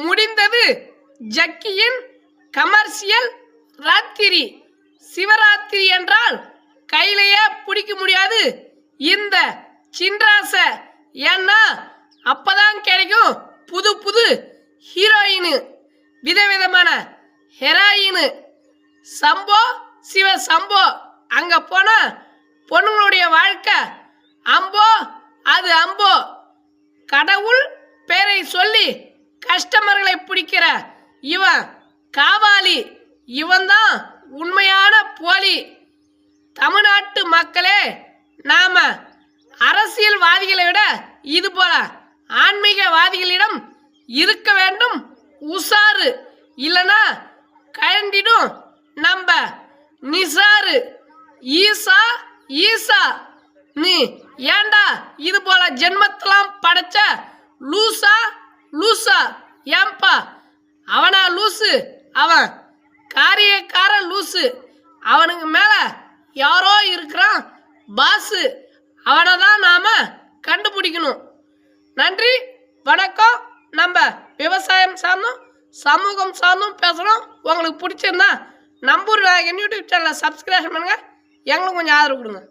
முடிந்தது ஜக்கியின் கமர்ஷியல் ராத்திரி. சிவராத்திரி என்றால் கையிலேயே பிடிக்க முடியாது இந்த சின்ராச. ஏன்னா அப்பதான் கிடைக்கும் புது புது ஹீரோயின், விதவிதமான ஹெராயின். சம்போ சிவ சம்போ. அங்க போனா பொண்ணுங்களுடைய வாழ்க்கை அம்போ அது அம்போ. கடவுள் பேரை சொல்லி கஸ்டமர்களை பிடிக்கிற இவன் காவாலி. இவன் தான் உண்மையான போலி. தமிழ்நாட்டு மக்களே, நாம அரசியல்வாதிகளை விட இது போல ஆன்மீகவாதிகளிடம் இருக்க வேண்டும் உசாரு. இல்லனா கழண்டிடும் நம்ம நிசாரு. ஈசா ஈசா நீ ஏண்டா இது போல ஜென்மத்தெல்லாம் படைச்ச லூசா லூசா. ஏம்பா அவனா லூசு? அவன் காரியக்கார லூசு. அவனுக்கு மேல யாரோ இருக்கிறான் பாசு. அவனை தான் நாம கண்டுபிடிக்கணும். நன்றி, வணக்கம். நம்ம விவசாயம் சார்ந்தும் சமூகம் சார்ந்தும் பேசுகிறோம். உங்களுக்கு பிடிச்சிருந்தா நம்பூர் யூடியூப் சேனலை சப்ஸ்கிரைப் பண்ணுங்க. எங்களுக்கு கொஞ்சம் ஆதரவு கொடுங்க.